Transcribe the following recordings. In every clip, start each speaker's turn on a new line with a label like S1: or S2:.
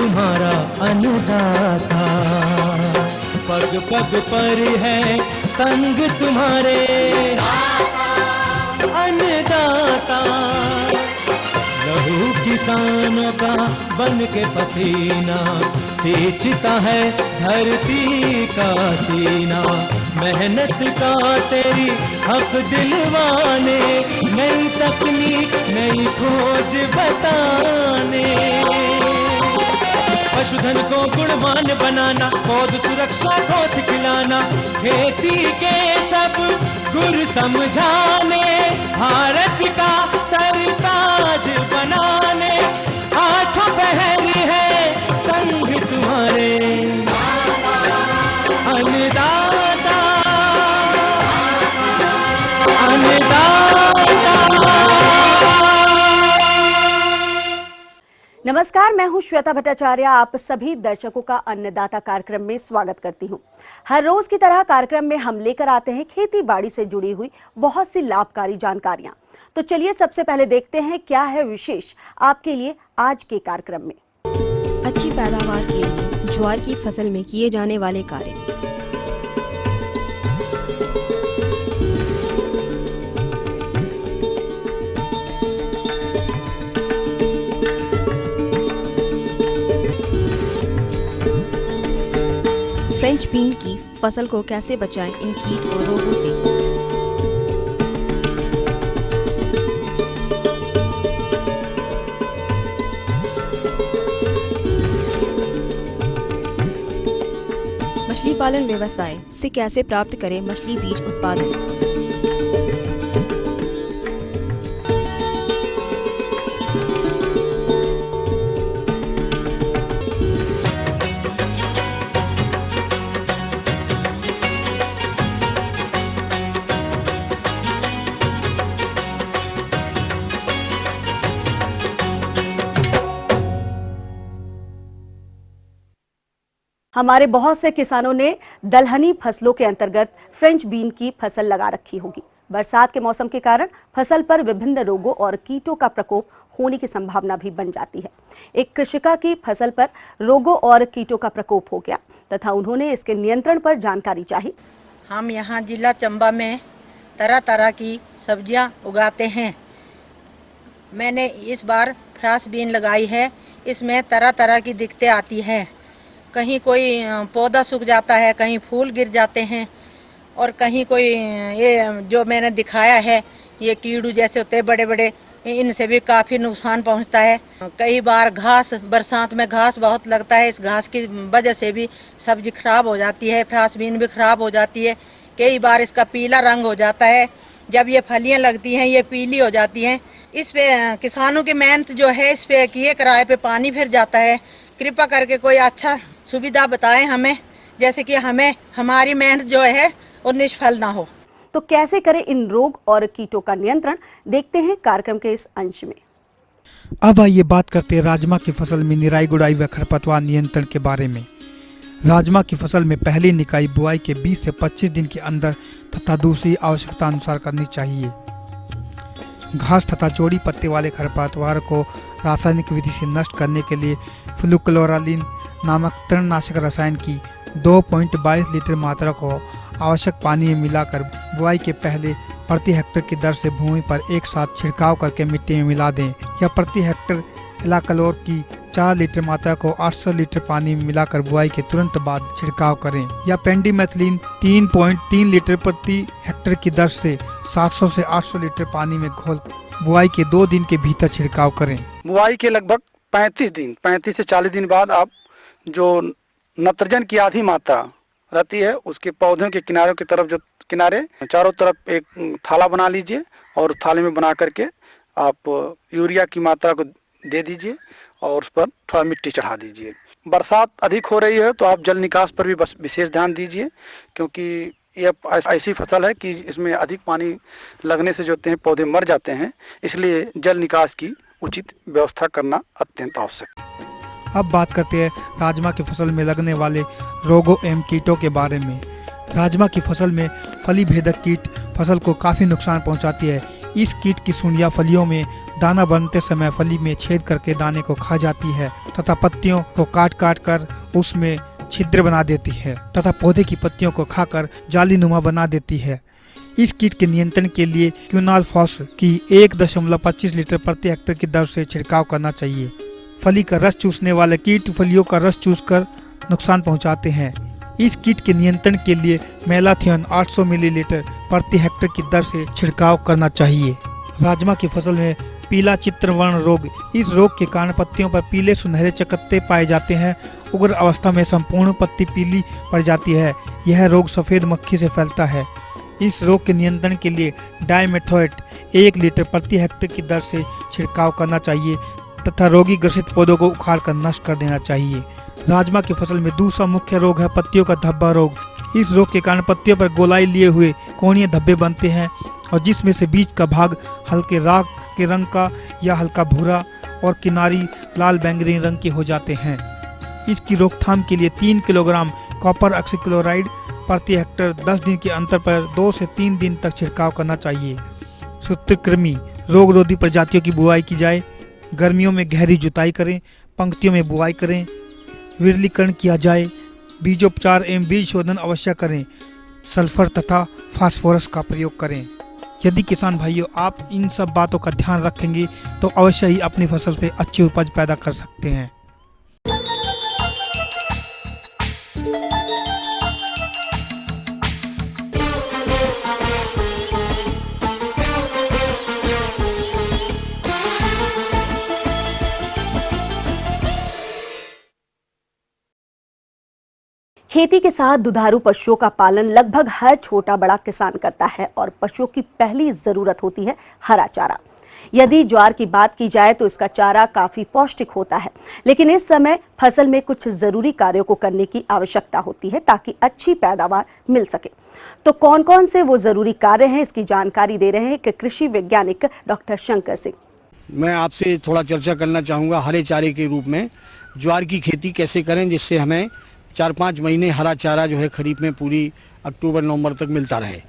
S1: तुम्हारा अन्नदाता, पग पग पर है संग तुम्हारे अन्नदाता। लहू किसानों का बन के पसीना सींचता है धरती का सीना। मेहनत का तेरी हक दिलवाने, नई तकनीक नई खोज बताने। पशुधन को गुणवान बनाना, पौध सुरक्षा को सिखलाना, खेती के सब गुर समझाने, भारत का सरताज बनाने। आठों पहर है संग तुम्हारे अन्नदाता, अन्नदाता।
S2: नमस्कार, मैं हूं श्वेता भट्टाचार्य। आप सभी दर्शकों का अन्नदाता कार्यक्रम में स्वागत करती हूं। हर रोज की तरह कार्यक्रम में हम लेकर आते हैं खेती बाड़ी से जुड़ी हुई बहुत सी लाभकारी जानकारियां। तो चलिए सबसे पहले देखते हैं क्या है विशेष आपके लिए आज के कार्यक्रम में।
S3: अच्छी पैदावार के लिए ज्वार की फसल में किए जाने वाले कार्य। फ्रेंच बीन की फसल को कैसे बचाएं इन कीट और रोगों से। मछली पालन व्यवसाय से कैसे प्राप्त करें मछली बीज उत्पादन।
S2: हमारे बहुत से किसानों ने दलहनी फसलों के अंतर्गत फ्रेंच बीन की फसल लगा रखी होगी। बरसात के मौसम के कारण फसल पर विभिन्न रोगों और कीटों का प्रकोप होने की संभावना भी बन जाती है। एक कृषिका की फसल पर रोगों और कीटों का प्रकोप हो गया तथा उन्होंने इसके नियंत्रण पर जानकारी चाही।
S4: हम यहाँ जिला चंबा में तरह तरह की सब्जियाँ उगाते हैं। मैंने इस बार फ्रांस बीन लगाई है। इसमें तरह तरह की दिक्कतें आती हैं। कहीं कोई पौधा सूख जाता है, कहीं फूल गिर जाते हैं और कहीं कोई ये जो मैंने दिखाया है ये कीड़ू जैसे होते हैं बड़े बड़े, इनसे भी काफ़ी नुकसान पहुंचता है। कई बार घास, बरसात में घास बहुत लगता है, इस घास की वजह से भी सब्जी खराब हो जाती है, फ्रांस बीन भी खराब हो जाती है। कई बार इसका पीला रंग हो जाता है, जब ये फलियाँ लगती हैं ये पीली हो जाती हैं। इस पे किसानों की मेहनत जो है इस पे किए किराए पे पानी फिर जाता है। कृपा करके कोई अच्छा सुविधा बताएं हमें, जैसे कि हमें हमारी मेहनत जो है वो निष्फल ना हो।
S2: तो कैसे करें इन रोग और कीटों का नियंत्रण, देखते हैं कार्यक्रम के इस अंश में।
S5: अब आइए बात करते हैं राजमा की फसल में निराई गुड़ाई व खरपतवार नियंत्रण के बारे में। राजमा की फसल में पहली निकाई बुआई के 20 से 25 दिन के अंदर तथा दूसरी आवश्यकता अनुसार करनी चाहिए। घास तथा चौड़ी पत्ते वाले खरपतवार को रासायनिक विधि से नष्ट करने के लिए फ्लुक्लोरालिन नामक तृणनाशक रसायन की 2.22 लीटर मात्रा को आवश्यक पानी में मिलाकर बुआई के पहले प्रति हेक्टेयर की दर से भूमि पर एक साथ छिड़काव करके मिट्टी में मिला दें या प्रति हेक्टेयर एलाक्लोर की 4 लीटर मात्रा को 800 लीटर पानी में मिलाकर बुआई के तुरंत बाद छिड़काव करें या पेंडिमेथलिन 3.3 लीटर प्रति हेक्टेयर की दर से 700 से 800 लीटर पानी में घोल बुआई के 2 दिन के भीतर छिड़काव करें।
S6: बुआई के लगभग 35 से 40 दिन बाद आप जो नत्रजन की आधी मात्रा रहती है उसके पौधों के किनारों की तरफ, जो किनारे चारों तरफ एक थाला बना लीजिए और थाले में बना करके आप यूरिया की मात्रा को दे दीजिए और उस पर थोड़ा मिट्टी चढ़ा दीजिए। बरसात अधिक हो रही है तो आप जल निकास पर भी बस विशेष ध्यान दीजिए, क्योंकि ये ऐसी फसल है कि इसमें अधिक पानी लगने से जो होते हैं पौधे मर जाते हैं, इसलिए जल निकास की उचित व्यवस्था करना अत्यंत आवश्यक है।
S5: अब बात करते हैं राजमा की फसल में लगने वाले रोगों एवं कीटों के बारे में। राजमा की फसल में फली भेदक कीट फसल को काफ़ी नुकसान पहुंचाती है। इस कीट की सुंडियां फलियों में दाना बनते समय फली में छेद करके दाने को खा जाती है तथा पत्तियों को काट काट कर उसमें छिद्र बना देती है तथा पौधे की पत्तियों को खाकर जालीनुमा बना देती है। इस कीट के नियंत्रण के लिए क्विनालफॉस की 1.25 लीटर प्रति हेक्टेयर की दर से छिड़काव करना चाहिए। फली का रस चूसने वाले कीट फलियों का रस चूसकर नुकसान पहुंचाते हैं। इस कीट के नियंत्रण के लिए मेलाथियन 800 मिलीलीटर प्रति हेक्टेयर की दर से छिड़काव करना चाहिए। राजमा की फसल में पीला चित्रवर्ण रोग, इस रोग के कारण पत्तियों पर पीले सुनहरे चकत्ते पाए जाते हैं। उग्र अवस्था में संपूर्ण पत्ती पीली पड़ जाती है। यह रोग सफेद मक्खी से फैलता है। इस रोग के नियंत्रण के लिए डाइमेथोएट 1 लीटर प्रति हेक्टेयर की दर से छिड़काव करना चाहिए तथा रोगी ग्रसित पौधों को उखाड़ कर नष्ट कर देना चाहिए। राजमा की फसल में दूसरा मुख्य रोग है पत्तियों का धब्बा रोग। इस रोग के कारण पत्तियों पर गोलाई लिए हुए कोणीय धब्बे बनते हैं और जिसमें से बीज का भाग हल्के राख के रंग का या हल्का भूरा और किनारी लाल बैंगनी रंग के हो जाते हैं। इसकी रोकथाम के लिए 3 किलोग्राम कॉपर ऑक्सीक्लोराइड प्रति हेक्टेयर 10 दिन के अंतर पर 2 से 3 दिन तक छिड़काव करना चाहिए। सूत्रकृमि रोग रोधी प्रजातियों की बुआई की जाए। गर्मियों में गहरी जुताई करें, पंक्तियों में बुआई करें, विरलीकरण किया जाए, बीजोपचार एवं बीज शोधन अवश्य करें, सल्फर तथा फास्फोरस का प्रयोग करें। यदि किसान भाइयों आप इन सब बातों का ध्यान रखेंगे तो अवश्य ही अपनी फसल से अच्छी उपज पैदा कर सकते हैं।
S2: खेती के साथ दुधारू पशुओं का पालन लगभग हर छोटा बड़ा किसान करता है और पशुओं की पहली जरूरत होती है हरा चारा। यदि ज्वार की बात की जाए तो इसका चारा काफी पौष्टिक होता है, लेकिन इस समय फसल में कुछ जरूरी कार्यों को करने की आवश्यकता होती है ताकि अच्छी पैदावार मिल सके। तो कौन कौन से वो जरूरी कार्य हैं, इसकी जानकारी दे रहे हैं कृषि वैज्ञानिक डॉक्टर शंकर सिंह।
S7: मैं आपसे थोड़ा चर्चा करना चाहूँगा हरे चारे के रूप में ज्वार की खेती कैसे करें जिससे हमें 4-5 महीने हरा चारा जो है खरीफ में पूरी अक्टूबर नवंबर तक मिलता रहे।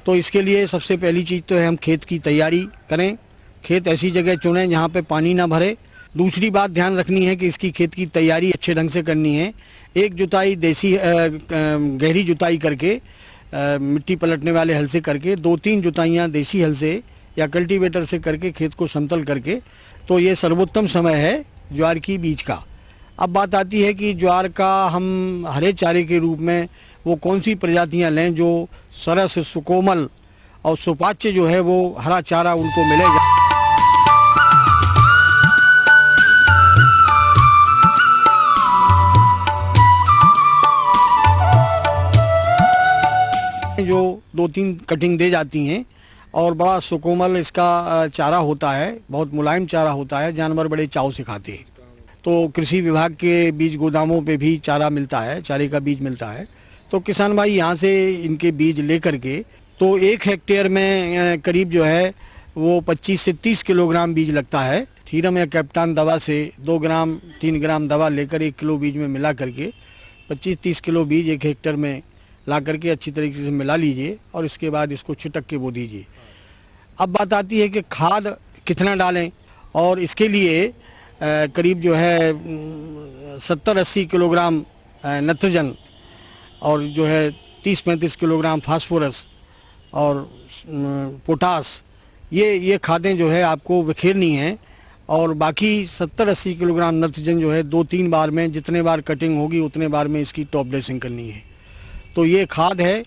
S7: तो इसके लिए सबसे पहली चीज़ तो है हम खेत की तैयारी करें। खेत ऐसी जगह चुनें जहाँ पे पानी ना भरे। दूसरी बात ध्यान रखनी है कि इसकी खेत की तैयारी अच्छे ढंग से करनी है। एक जुताई देसी गहरी जुताई करके मिट्टी पलटने वाले हल से करके 2-3 जुताइयाँ देसी हल से या कल्टीवेटर से करके खेत को समतल करके, तो ये सर्वोत्तम समय है ज्वार की बीज का। अब बात आती है कि ज्वार का हम हरे चारे के रूप में वो कौन सी प्रजातियां लें जो सरस सुकोमल और सुपाच्य जो है वो हरा चारा उनको मिलेगा। जो 2-3 कटिंग दे जाती हैं और बड़ा सुकोमल इसका चारा होता है, बहुत मुलायम चारा होता है, जानवर बड़े चाव से खाते हैं। तो कृषि विभाग के बीज गोदामों पे भी चारा मिलता है, चारे का बीज मिलता है। तो किसान भाई यहाँ से इनके बीज ले करके तो 1 हेक्टेयर में करीब जो है वो 25 से 30 किलोग्राम बीज लगता है। थीरम या कैप्टान दवा से 2 ग्राम 3 ग्राम दवा लेकर 1 किलो बीज में मिला करके 25-30 किलो बीज 1 हेक्टेयर में ला करके अच्छी तरीके से मिला लीजिए और इसके बाद इसको छिटक के बो दीजिए। अब बात आती है कि खाद कितना डालें, और इसके लिए करीब जो है 70-80 किलोग्राम नाइट्रोजन और जो है 30-35 किलोग्राम फास्फोरस और पोटास, ये खादें जो है आपको बिखेरनी हैं। और बाकी 70-80 किलोग्राम नाइट्रोजन जो है 2-3 बार में, जितने बार कटिंग होगी उतने बार में इसकी टॉप ड्रेसिंग करनी है। तो ये खाद है।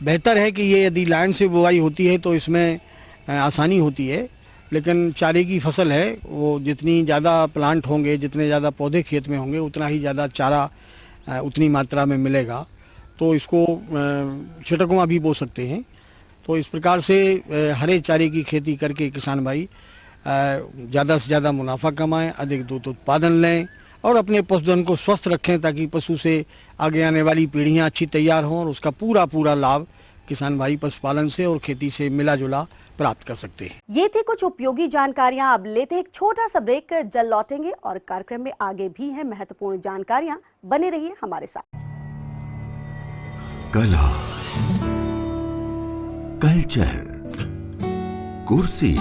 S7: बेहतर है कि ये यदि लाइन से बुवाई होती है तो इसमें आसानी होती है, लेकिन चारे की फसल है वो जितनी ज़्यादा प्लांट होंगे, जितने ज़्यादा पौधे खेत में होंगे उतना ही ज़्यादा चारा उतनी मात्रा में मिलेगा। तो इसको छिटकुआ भी बो सकते हैं। तो इस प्रकार से हरे चारे की खेती करके किसान भाई ज़्यादा से ज़्यादा मुनाफा कमाएं, अधिक दूध उत्पादन लें और अपने पशुधन को स्वस्थ रखें ताकि पशु से आगे आने वाली पीढ़ियाँ अच्छी तैयार हों और उसका पूरा लाभ किसान भाई पशुपालन से और खेती से मिला जुला प्राप्त कर सकते हैं।
S2: ये थी कुछ उपयोगी जानकारियां। अब लेते हैं एक छोटा सा ब्रेक, जल्द लौटेंगे और कार्यक्रम में आगे भी है महत्वपूर्ण जानकारियां। बने रहिए हमारे साथ।
S8: कला, कल्चर, कुर्सी,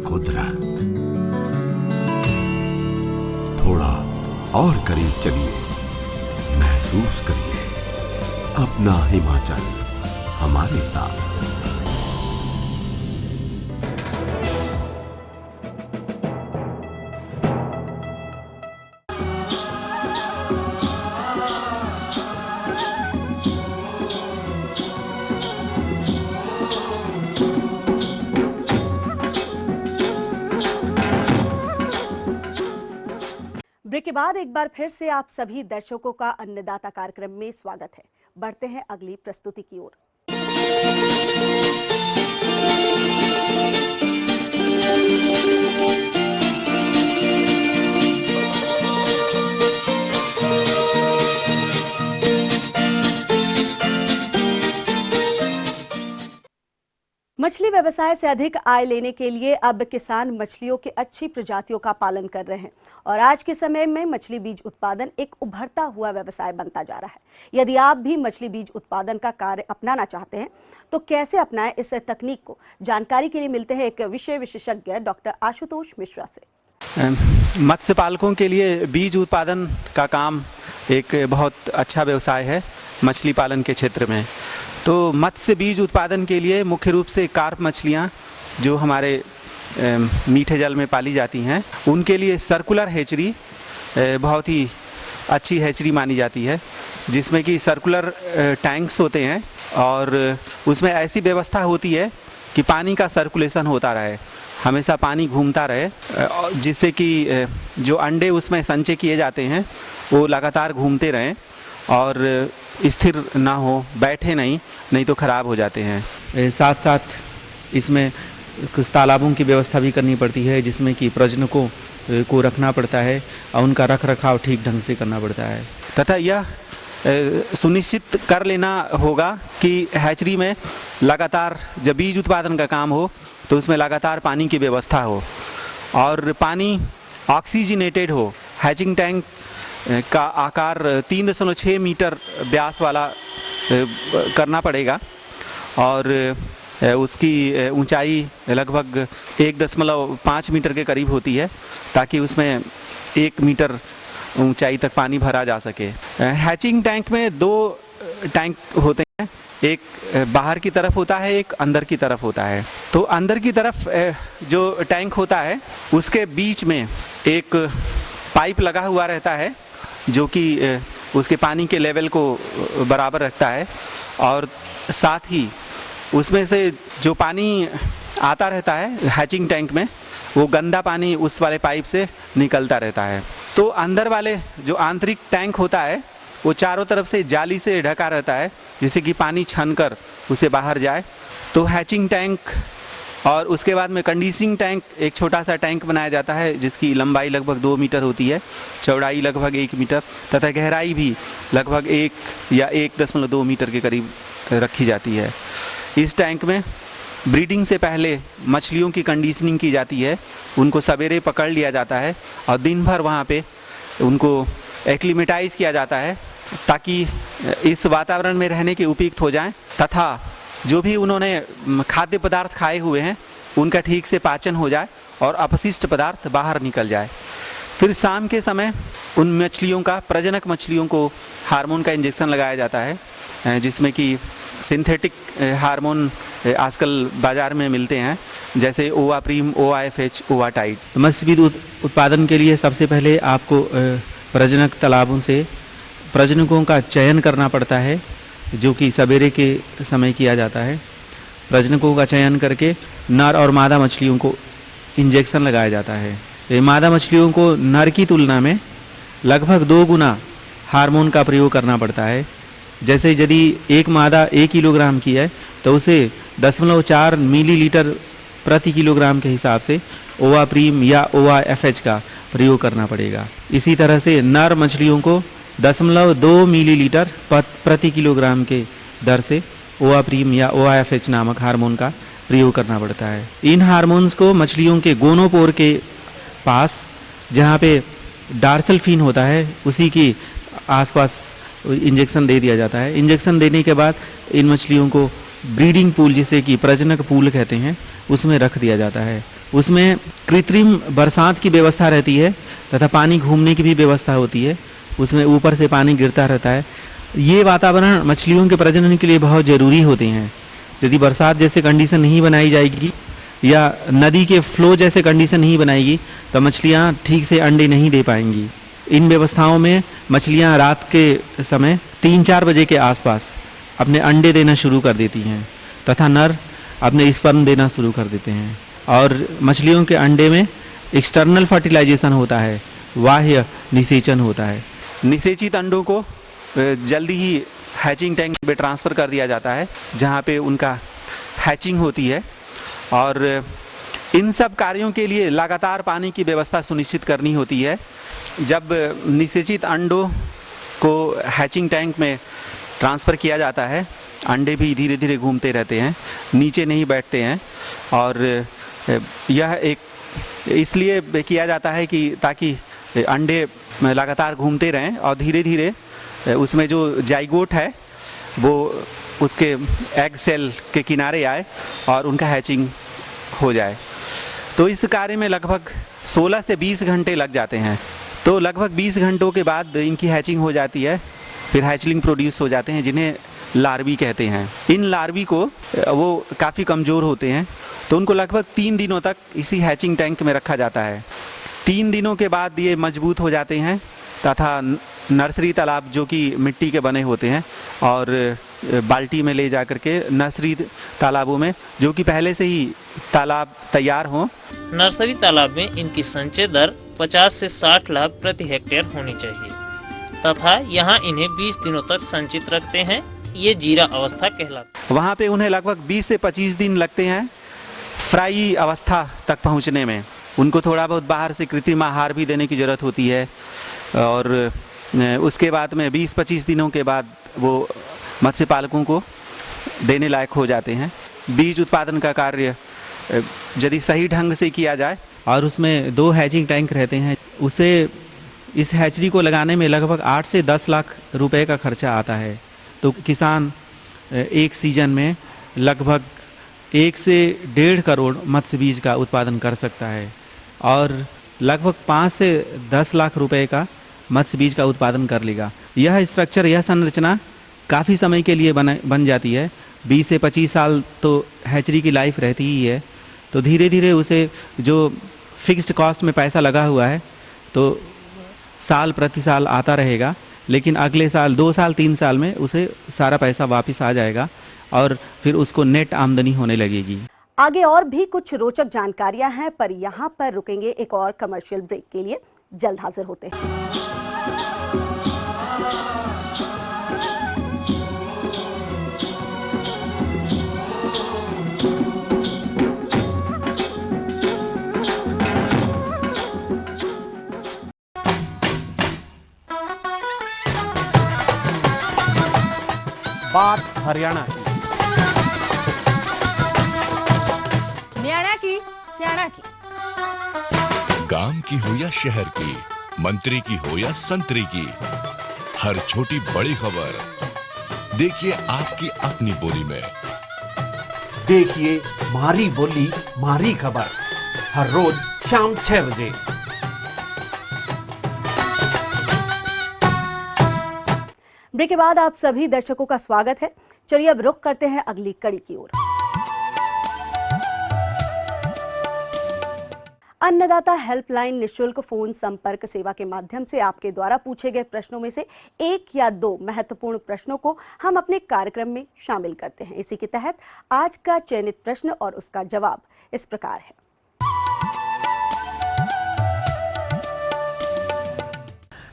S8: कुदरत, और करीब चलिए, महसूस करिए अपना हिमाचल हमारे साथ।
S2: ब्रेक के बाद एक बार फिर से आप सभी दर्शकों का अन्नदाता कार्यक्रम में स्वागत है। बढ़ते हैं अगली प्रस्तुति की ओर। मछली व्यवसाय से अधिक आय लेने के लिए अब किसान मछलियों की अच्छी प्रजातियों का पालन कर रहे हैं और आज के समय में मछली बीज उत्पादन एक उभरता हुआ व्यवसाय बनता जा रहा है। यदि आप भी मछली बीज उत्पादन का कार्य अपनाना चाहते हैं तो कैसे अपनाएं, इस तकनीक को जानकारी के लिए मिलते हैं एक विषय विशेषज्ञ डॉक्टर आशुतोष मिश्रा से।
S9: मत्स्य पालकों के लिए बीज उत्पादन का काम एक बहुत अच्छा व्यवसाय है मछली पालन के क्षेत्र में। तो मत्स्य बीज उत्पादन के लिए मुख्य रूप से कार्प मछलियाँ जो हमारे मीठे जल में पाली जाती हैं, उनके लिए सर्कुलर हैचरी बहुत ही अच्छी हैचरी मानी जाती है, जिसमें कि सर्कुलर टैंक्स होते हैं और उसमें ऐसी व्यवस्था होती है कि पानी का सर्कुलेशन होता रहे, हमेशा पानी घूमता रहे, जिससे कि जो अंडे उसमें संचय किए जाते हैं वो लगातार घूमते रहें और स्थिर ना हो, बैठे नहीं तो ख़राब हो जाते हैं। साथ साथ इसमें कुछ तालाबों की व्यवस्था भी करनी पड़ती है, जिसमें कि प्रजनकों को रखना पड़ता है और उनका रख रखाव ठीक ढंग से करना पड़ता है तथा यह सुनिश्चित कर लेना होगा कि हैचरी में लगातार जब बीज उत्पादन का काम हो तो उसमें लगातार पानी की व्यवस्था हो और पानी ऑक्सीजनेटेड हो। हैचिंग टैंक का आकार 3.6 मीटर व्यास वाला करना पड़ेगा और उसकी ऊंचाई लगभग 1.5 मीटर के करीब होती है, ताकि उसमें 1 मीटर ऊंचाई तक पानी भरा जा सके। हैचिंग टैंक में 2 टैंक होते हैं, एक बाहर की तरफ होता है, एक अंदर की तरफ होता है। तो अंदर की तरफ जो टैंक होता है उसके बीच में एक पाइप लगा हुआ रहता है जो कि उसके पानी के लेवल को बराबर रखता है और साथ ही उसमें से जो पानी आता रहता है हैचिंग टैंक में, वो गंदा पानी उस वाले पाइप से निकलता रहता है। तो अंदर वाले जो आंतरिक टैंक होता है वो चारों तरफ से जाली से ढका रहता है, जिससे कि पानी छनकर उसे बाहर जाए। तो हैचिंग टैंक और उसके बाद में कंडीशनिंग टैंक, एक छोटा सा टैंक बनाया जाता है जिसकी लंबाई लगभग 2 मीटर होती है, चौड़ाई लगभग 1 मीटर तथा गहराई भी लगभग 1 या 1.2 मीटर के करीब रखी जाती है। इस टैंक में ब्रीडिंग से पहले मछलियों की कंडीशनिंग की जाती है, उनको सवेरे पकड़ लिया जाता है और दिन भर वहाँ पे उनको एक्लिमेटाइज किया जाता है ताकि इस वातावरण में रहने के उपयुक्त हो जाएं तथा जो भी उन्होंने खाद्य पदार्थ खाए हुए हैं उनका ठीक से पाचन हो जाए और अपशिष्ट पदार्थ बाहर निकल जाए। फिर शाम के समय उन मछलियों का, प्रजनक मछलियों को हार्मोन का इंजेक्शन लगाया जाता है, जिसमें कि सिंथेटिक हार्मोन आजकल बाज़ार में मिलते हैं, जैसे ओवा प्रीम, OAFH, ओवा टाइट। तो मत्स्य बीज उत्पादन के लिए सबसे पहले आपको प्रजनक तालाबों से प्रजनकों का चयन करना पड़ता है, जो कि सवेरे के समय किया जाता है। प्रजनकों का चयन करके नर और मादा मछलियों को इंजेक्शन लगाया जाता है। मादा मछलियों को नर की तुलना में लगभग 2 गुना हार्मोन का प्रयोग करना पड़ता है। जैसे यदि एक मादा 1 किलोग्राम की है तो उसे 0.4 मिलीलीटर प्रति किलोग्राम के हिसाब से ओवा प्रीम या OAFH का प्रयोग करना पड़ेगा। इसी तरह से नर मछलियों को 0.2 मिलीलीटर प्रति किलोग्राम के दर से ओवा प्रीम या OAFH नामक हार्मोन का प्रयोग करना पड़ता है। इन हार्मोन्स को मछलियों के गोनोपोर के पास, जहाँ पे डार्सल फिन होता है, उसी के आसपास इंजेक्शन दे दिया जाता है। इंजेक्शन देने के बाद इन मछलियों को ब्रीडिंग पूल, जिसे कि प्रजनक पूल कहते हैं, उसमें रख दिया जाता है। उसमें कृत्रिम बरसात की व्यवस्था रहती है, तथा पानी घूमने की भी व्यवस्था होती है, उसमें ऊपर से पानी गिरता रहता है। ये वातावरण मछलियों के प्रजनन के लिए बहुत ज़रूरी होते हैं। यदि बरसात जैसे कंडीशन नहीं बनाई जाएगी या नदी के फ्लो जैसे कंडीशन नहीं बनाएगी तो मछलियाँ ठीक से अंडे नहीं दे पाएंगी। इन व्यवस्थाओं में मछलियाँ रात के समय 3-4 बजे के आसपास अपने अंडे देना शुरू कर देती हैं तथा नर अपने स्पर्म देना शुरू कर देते हैं। और मछलियों के अंडे में एक्सटर्नल फर्टिलाइजेशन होता है, बाह्य निषेचन होता है। निषेचित अंडों को जल्दी ही हैचिंग टैंक में ट्रांसफ़र कर दिया जाता है, जहाँ पे उनका हैचिंग होती है। और इन सब कार्यों के लिए लगातार पानी की व्यवस्था सुनिश्चित करनी होती है। जब निषेचित अंडों को हैचिंग टैंक में ट्रांसफ़र किया जाता है, अंडे भी धीरे धीरे घूमते रहते हैं, नीचे नहीं बैठते हैं। और यह एक इसलिए किया जाता है कि ताकि अंडे लगातार घूमते रहें और धीरे धीरे उसमें जो जाइगोट है वो उसके एग सेल के किनारे आए और उनका हैचिंग हो जाए। तो इस कार्य में लगभग 16 से 20 घंटे लग जाते हैं। तो लगभग 20 घंटों के बाद इनकी हैचिंग हो जाती है, फिर हैचलिंग प्रोड्यूस हो जाते हैं, जिन्हें लार्वी कहते हैं। इन लार्वी को वो काफ़ी कमज़ोर होते हैं, तो उनको लगभग 3 दिनों तक इसी हैचिंग टैंक में रखा जाता है। 3 दिनों के बाद ये मजबूत हो जाते हैं तथा नर्सरी तालाब जो कि मिट्टी के बने होते हैं और बाल्टी में ले जा कर के नर्सरी तालाबों में, जो कि पहले से ही तालाब तैयार हों।
S10: नर्सरी तालाब में इनकी संचय दर 50 से 60 लाख प्रति हेक्टेयर होनी चाहिए तथा यहाँ इन्हें 20 दिनों तक संचित रखते हैं। ये जीरा अवस्था कहलाता है।
S9: वहाँ पे उन्हें लगभग 20 से 25 दिन लगते हैं फ्राई अवस्था तक पहुँचने में। उनको थोड़ा बहुत बाहर से कृत्रिम आहार भी देने की ज़रूरत होती है और उसके बाद में 20-25 दिनों के बाद वो मत्स्य पालकों को देने लायक हो जाते हैं। बीज उत्पादन का कार्य यदि सही ढंग से किया जाए और उसमें 2 हैचिंग टैंक रहते हैं, उसे इस हैचरी को लगाने में लगभग 8 से 10 लाख रुपए का खर्चा आता है। तो किसान एक सीजन में लगभग 1 से 1.5 करोड़ मत्स्य बीज का उत्पादन कर सकता है और लगभग 5 से 10 लाख रुपए का मत्स्य बीज का उत्पादन कर लेगा। यह स्ट्रक्चर, यह संरचना काफ़ी समय के लिए बन जाती है। 20 से 25 साल तो हैचरी की लाइफ रहती ही है। तो धीरे धीरे उसे जो फिक्स्ड कॉस्ट में पैसा लगा हुआ है तो साल प्रति साल आता रहेगा, लेकिन अगले साल 2 साल 3 साल में उसे सारा पैसा वापस आ जाएगा और फिर उसको नेट आमदनी होने लगेगी।
S2: आगे और भी कुछ रोचक जानकारियां हैं, पर यहाँ पर रुकेंगे एक और कमर्शियल ब्रेक के लिए। जल्द हाजिर होते हैं।
S9: बात हरियाणा की,
S11: न्याणा की, स्याणा की,
S12: गांव की हो या शहर की, मंत्री की हो या संतरी की, हर छोटी बड़ी खबर देखिए आपकी अपनी बोली में।
S13: देखिए मारी बोली मारी खबर हर रोज शाम 6 बजे।
S2: ब्रेक के बाद आप सभी दर्शकों का स्वागत है। चलिए अब रुख करते हैं अगली कड़ी की ओर। अन्नदाता हेल्पलाइन निशुल्क फोन संपर्क सेवा के माध्यम से आपके द्वारा पूछे गए प्रश्नों में से 1 या 2 महत्वपूर्ण प्रश्नों को हम अपने कार्यक्रम में शामिल करते हैं। इसी के तहत आज का चयनित प्रश्न और उसका जवाब इस प्रकार है।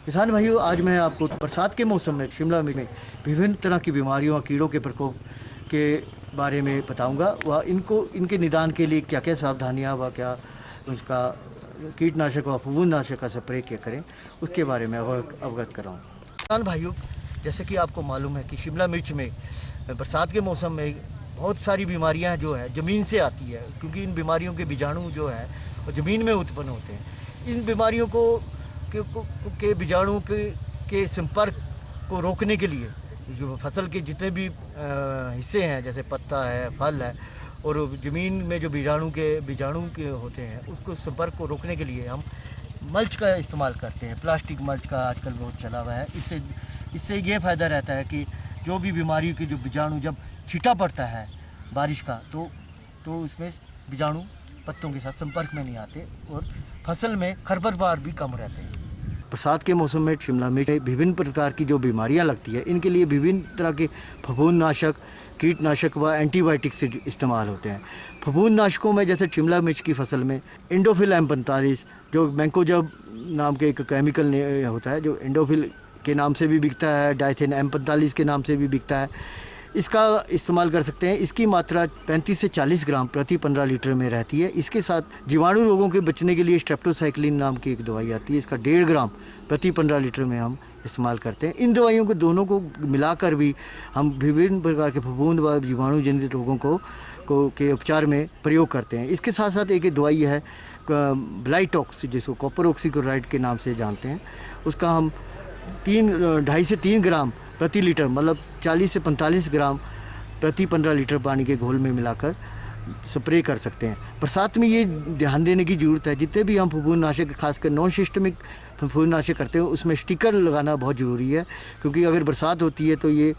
S14: किसान भाइयों, आज मैं आपको बरसात के मौसम में शिमला में विभिन्न तरह की बीमारियों और कीड़ों के प्रकोप के बारे में बताऊंगा। वह इनके निदान के लिए क्या क्या सावधानियां व क्या उसका कीटनाशक व फफूंदनाशक का स्प्रे क्या करें, उसके बारे में अवगत कराऊँ। किसान भाइयों, जैसे कि आपको मालूम है कि शिमला मिर्च में बरसात के मौसम में बहुत सारी बीमारियाँ जो है ज़मीन से आती है, क्योंकि इन बीमारियों के बीजाणु जो है वो ज़मीन में उत्पन्न होते हैं। इन बीमारियों के बीजाणु के संपर्क को रोकने के लिए जो फसल के जितने भी हिस्से हैं, जैसे पत्ता है, फल है, और ज़मीन में जो बीजाणु के होते हैं, उसको संपर्क को रोकने के लिए हम मल्च का इस्तेमाल करते हैं। प्लास्टिक मल्च का आजकल बहुत चला हुआ है। इससे ये फ़ायदा रहता है कि जो भी बीमारी के जो बीजाणु जब छींटा पड़ता है बारिश का तो उसमें बीजाणु पत्तों के साथ संपर्क में नहीं आते और फसल में खरपतवार भी कम रहते हैं। बरसात के मौसम में शिमला मिर्च में विभिन्न प्रकार की जो बीमारियां लगती है, इनके लिए विभिन्न तरह के फफूंदनाशक, कीटनाशक व एंटीबायोटिक्स इस्तेमाल होते हैं। फफूंदनाशकों में जैसे शिमला मिर्च की फसल में इंडोफिल M45 जो मैंकोजब नाम के एक केमिकल होता है, जो इंडोफिल के नाम से भी बिकता है, डाइथेन M45 के नाम से भी बिकता है, इसका इस्तेमाल कर सकते हैं। इसकी मात्रा 35 से 40 ग्राम प्रति 15 लीटर में रहती है। इसके साथ जीवाणु रोगों के बचने के लिए स्ट्रेप्टोसाइक्लिन नाम की एक दवाई आती है, इसका 1.5 ग्राम प्रति 15 लीटर में हम इस्तेमाल करते हैं। इन दवाइयों को दोनों को मिलाकर भी हम विभिन्न प्रकार के फफूंद व जीवाणु जनित रोगों के उपचार में प्रयोग करते हैं। इसके साथ साथ एक दवाई है ब्लाइटॉक्स, जिसको कॉपर ऑक्सीक्लोराइड के नाम से जानते हैं, उसका हम 2.5 से 3 ग्राम प्रति लीटर, मतलब 40 से 45 ग्राम प्रति 15 लीटर पानी के घोल में मिलाकर स्प्रे कर सकते हैं। बरसात में ये ध्यान देने की ज़रूरत है, जितने भी हम फफूंदनाशक खासकर नॉन सिस्टमिक फफूंदनाशक करते हैं उसमें स्टिकर लगाना बहुत ज़रूरी है, क्योंकि अगर बरसात होती है तो ये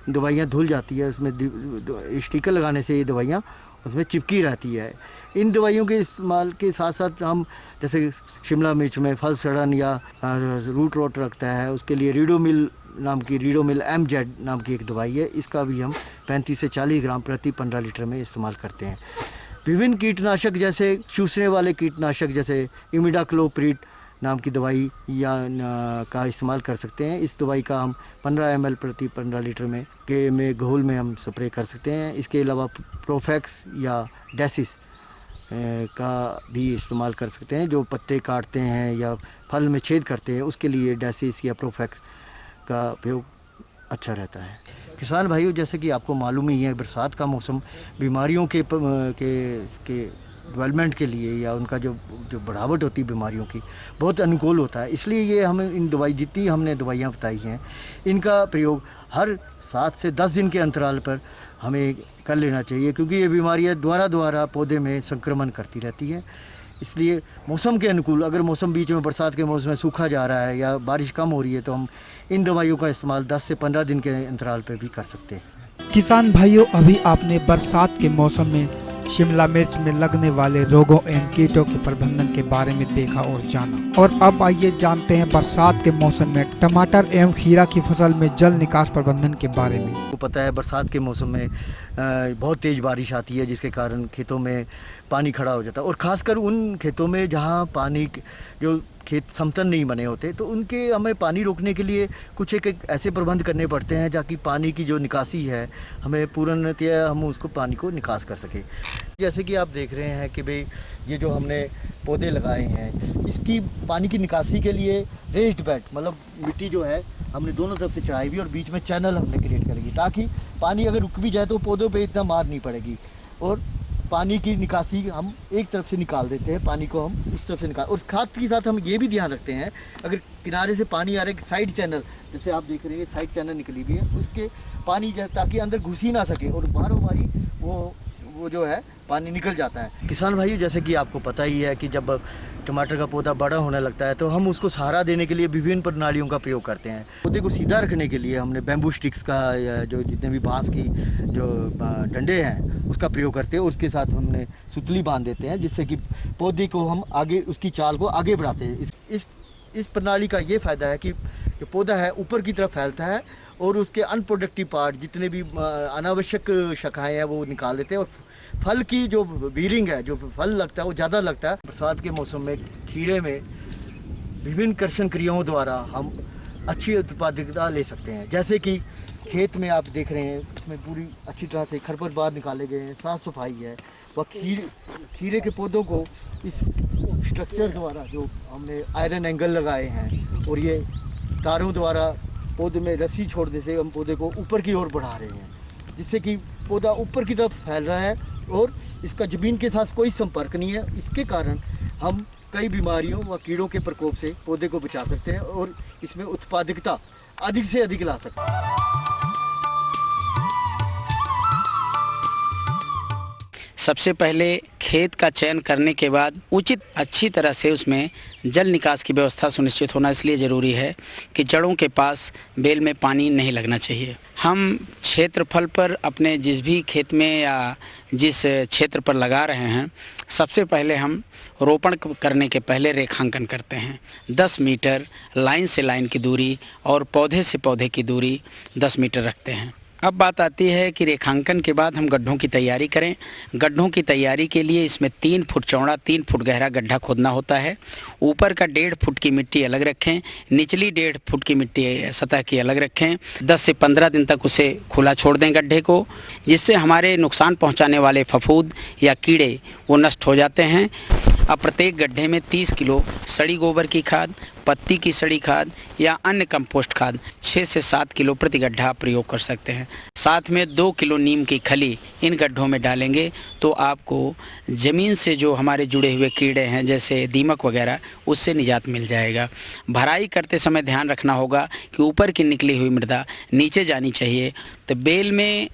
S14: दवाइयाँ धुल जाती है, उसमें स्टिकर लगाने से ये दवाइयाँ उसमें चिपकी रहती है। इन दवाइयों के इस्तेमाल के साथ साथ हम जैसे शिमला मिर्च में फल सड़न या रूट रॉट रखता है, उसके लिए रीडोमिल MZ नाम की एक दवाई है, इसका भी हम 35 से 40 ग्राम प्रति 15 लीटर में इस्तेमाल करते हैं। विभिन्न कीटनाशक जैसे चूसने वाले कीटनाशक जैसे इमिडाक्लोप्रिड नाम की दवाई का इस्तेमाल कर सकते हैं। इस दवाई का हम 15 ml प्रति 15 लीटर में घोल में हम स्प्रे कर सकते हैं। इसके अलावा प्रोफेक्स या डेसिस का भी इस्तेमाल कर सकते हैं, जो पत्ते काटते हैं या फल में छेद करते हैं, उसके लिए डेसिस या प्रोफेक्स का उपयोग अच्छा रहता है। किसान भाइयों, जैसे कि आपको मालूम ही है, बरसात का मौसम बीमारियों के डेवलपमेंट के लिए या उनका जो बढ़ावट होती है बीमारियों की, बहुत अनुकूल होता है। इसलिए ये हमें जितनी हमने दवाइयाँ बताई हैं, इनका प्रयोग हर 7 से 10 दिन के अंतराल पर हमें कर लेना चाहिए, क्योंकि ये बीमारियाँ द्वारा पौधे में संक्रमण करती रहती है। इसलिए मौसम के अनुकूल, अगर मौसम बीच में बरसात के मौसम में सूखा जा रहा है या बारिश कम हो रही है, तो हम इन दवाइयों का इस्तेमाल 10 से 15 दिन के अंतराल पर भी कर सकते हैं।
S5: किसान भाइयों, अभी आपने बरसात के मौसम में शिमला मिर्च में लगने वाले रोगों एवं कीटों के प्रबंधन के बारे में देखा और जाना। और अब आइए जानते हैं बरसात के मौसम में टमाटर एवं खीरा की फसल में जल निकास प्रबंधन के बारे में।
S14: आपको पता है बरसात के मौसम में बहुत तेज़ बारिश आती है, जिसके कारण खेतों में पानी खड़ा हो जाता है, और ख़ासकर उन खेतों में जहाँ पानी जो खेत समतल नहीं बने होते, तो उनके हमें पानी रोकने के लिए कुछ एक ऐसे प्रबंध करने पड़ते हैं ताकि पानी की जो निकासी है हमें पूर्णतया हम उसको पानी को निकास कर सकें। जैसे कि आप देख रहे हैं कि भाई ये जो हमने पौधे लगाए हैं, इसकी पानी की निकासी के लिए रेस्ड बेड, मतलब मिट्टी जो है हमने दोनों तरफ से चढ़ाई हुई और बीच में चैनल हमने क्रिएट करेगी, ताकि पानी अगर रुक भी जाए तो पौधों पे इतना मार नहीं पड़ेगी। और पानी की निकासी हम एक तरफ से निकाल देते हैं, पानी को हम उस तरफ से निकाल, और साथ के साथ हम ये भी ध्यान रखते हैं अगर किनारे से पानी आ रहा है, साइड चैनल जैसे आप देख रहे हैं साइड चैनल निकली हुई है, उसके पानी ताकि अंदर घुस ही ना सके और बारों बारी वो जो है पानी निकल जाता है। किसान भाइयों, जैसे कि आपको पता ही है कि जब टमाटर का पौधा बड़ा होने लगता है तो हम उसको सहारा देने के लिए विभिन्न प्रणालियों का प्रयोग करते हैं। पौधे को सीधा रखने के लिए हमने बैम्बू स्टिक्स का या जो जितने भी बांस की जो डंडे हैं उसका प्रयोग करते हैं, उसके साथ हमने सुतली बांध देते हैं, जिससे कि पौधे को हम आगे उसकी चाल को आगे बढ़ाते हैं। इस प्रणाली का ये फ़ायदा है कि जो पौधा है ऊपर की तरफ फैलता है और उसके अनप्रोडक्टिव पार्ट जितने भी अनावश्यक शाखाएँ हैं वो निकाल देते हैं, और फल की जो बीरिंग है, जो फल लगता है वो ज़्यादा लगता है। बरसात के मौसम में खीरे में विभिन्न कर्षण क्रियाओं द्वारा हम अच्छी उत्पादकता ले सकते हैं। जैसे कि खेत में आप देख रहे हैं इसमें पूरी अच्छी तरह से खरपतवार निकाले गए हैं, साफ सफाई है, वह खीरे के पौधों को इस स्ट्रक्चर द्वारा जो हमने आयरन एंगल लगाए हैं और ये तारों द्वारा पौधे में रस्सी छोड़ने से हम पौधे को ऊपर की ओर बढ़ा रहे हैं, जिससे कि पौधा ऊपर की तरफ फैल रहा है और इसका ज़मीन के साथ कोई संपर्क नहीं है। इसके कारण हम कई बीमारियों व कीड़ों के प्रकोप से पौधे को बचा सकते हैं और इसमें उत्पादकता अधिक से अधिक ला सकते हैं।
S15: सबसे पहले खेत का चयन करने के बाद उचित अच्छी तरह से उसमें जल निकास की व्यवस्था सुनिश्चित होना इसलिए ज़रूरी है कि जड़ों के पास बेल में पानी नहीं लगना चाहिए। हम क्षेत्रफल पर अपने जिस भी खेत में या जिस क्षेत्र पर लगा रहे हैं, सबसे पहले हम रोपण करने के पहले रेखांकन करते हैं। 10 मीटर लाइन से लाइन की दूरी और पौधे से पौधे की दूरी 10 मीटर रखते हैं। अब बात आती है कि रेखांकन के बाद हम गड्ढों की तैयारी करें। गड्ढों की तैयारी के लिए इसमें 3 फुट चौड़ा 3 फुट गहरा गड्ढा खोदना होता है। ऊपर का 1.5 फुट की मिट्टी अलग रखें, निचली 1.5 फुट की मिट्टी सतह की अलग रखें। 10 से 15 दिन तक उसे खुला छोड़ दें गड्ढे को, जिससे हमारे नुकसान पहुंचाने वाले फफूंद या कीड़े वो नष्ट हो जाते हैं। अब प्रत्येक गड्ढे में 30 किलो सड़ी गोबर की खाद, पत्ती की सड़ी खाद या अन्य कंपोस्ट खाद 6 से 7 किलो प्रति गड्ढा प्रयोग कर सकते हैं। साथ में 2 किलो नीम की खली इन गड्ढों में डालेंगे तो आपको ज़मीन से जो हमारे जुड़े हुए कीड़े हैं जैसे दीमक वगैरह, उससे निजात मिल जाएगा। भराई करते समय ध्यान रखना होगा कि ऊपर की निकली हुई मृदा नीचे जानी चाहिए। तो बेल में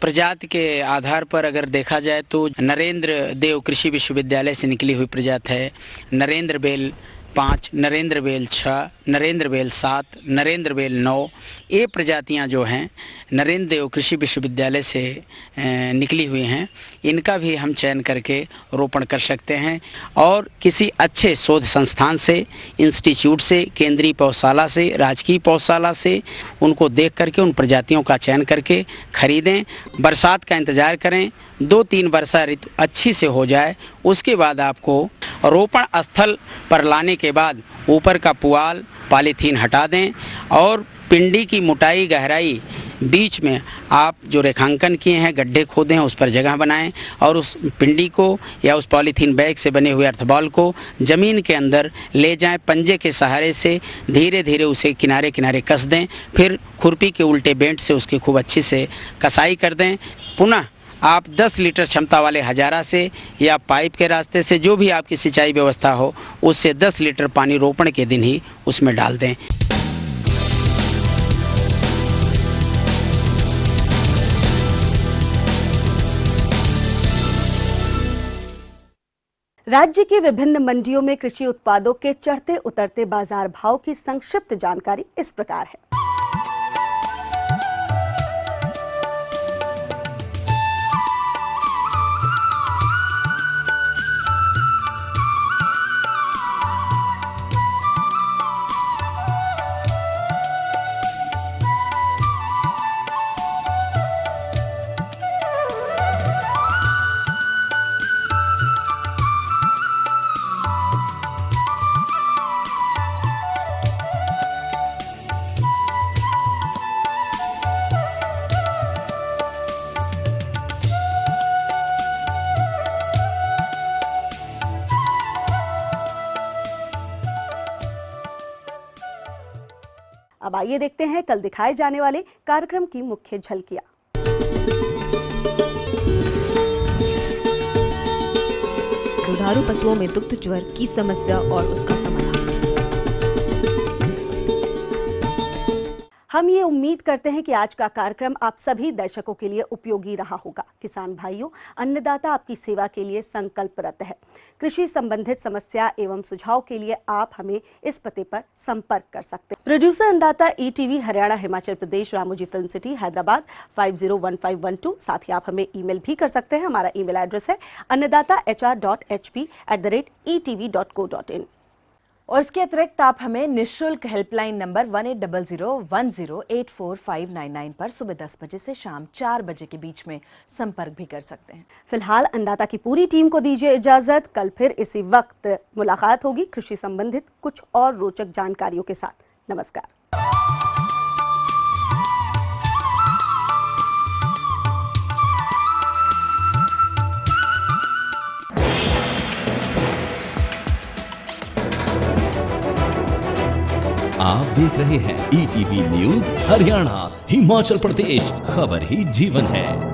S15: प्रजाति के आधार पर अगर देखा जाए तो नरेंद्र देव कृषि विश्वविद्यालय से निकली हुई प्रजाति है नरेंद्र बेल 5, नरेंद्र बेल 6, नरेंद्र बेल 7, नरेंद्र बेल 9। ये प्रजातियां जो हैं नरेंद्र देव कृषि विश्वविद्यालय से निकली हुई हैं, इनका भी हम चयन करके रोपण कर सकते हैं। और किसी अच्छे शोध संस्थान से, इंस्टीट्यूट से, केंद्रीय पौधशाला से, राजकीय पौधशाला से उनको देख करके उन प्रजातियों का चयन करके खरीदें। बरसात का इंतज़ार करें, 2-3 वर्षा ऋतु अच्छी से हो जाए, उसके बाद आपको रोपण स्थल पर लाने के बाद ऊपर का पुआल पॉलीथीन हटा दें और पिंडी की मोटाई गहराई बीच में आप जो रेखांकन किए हैं गड्ढे खोदे हैं उस पर जगह बनाएं और उस पिंडी को या उस पॉलीथीन बैग से बने हुए अर्थबॉल को ज़मीन के अंदर ले जाएं। पंजे के सहारे से धीरे धीरे उसे किनारे किनारे कस दें, फिर खुरपी के उल्टे बेंट से उसकी खूब अच्छी से कसाई कर दें। पुनः आप 10 लीटर क्षमता वाले हजारा से या पाइप के रास्ते से जो भी आपकी सिंचाई व्यवस्था हो उससे 10 लीटर पानी रोपण के दिन ही उसमें डाल दें।
S2: राज्य की विभिन्न मंडियों में कृषि उत्पादों के चढ़ते उतरते बाजार भाव की संक्षिप्त जानकारी इस प्रकार है। अब आइए देखते हैं कल दिखाए जाने वाले कार्यक्रम की मुख्य झलकियां।
S3: दुधारू पशुओं में दुग्ध ज्वर की समस्या और उसका समाधान।
S2: हम ये उम्मीद करते हैं कि आज का कार्यक्रम आप सभी दर्शकों के लिए उपयोगी रहा होगा। किसान भाइयों, अन्नदाता आपकी सेवा के लिए संकल्परत है। कृषि संबंधित समस्या एवं सुझाव के लिए आप हमें इस पते पर संपर्क कर सकते हैं। प्रोड्यूसर अन्नदाता ETV Haryana Himachal Pradesh Ramoji film city Hyderabad 501512। साथ ही आप हमें ईमेल भी कर सकते हैं। हमारा ईमेल एड्रेस है annadaata.hp@etv.co.in।
S11: और इसके अतिरिक्त आप हमें निःशुल्क हेल्पलाइन नंबर 180010845999 पर सुबह 10 बजे से शाम 4 बजे के बीच में संपर्क भी कर सकते हैं।
S2: फिलहाल अन्नदाता की पूरी टीम को दीजिए इजाजत। कल फिर इसी वक्त मुलाकात होगी कृषि संबंधित कुछ और रोचक जानकारियों के साथ। नमस्कार।
S16: आप देख रहे हैं ETV न्यूज हरियाणा हिमाचल प्रदेश, खबर ही जीवन है।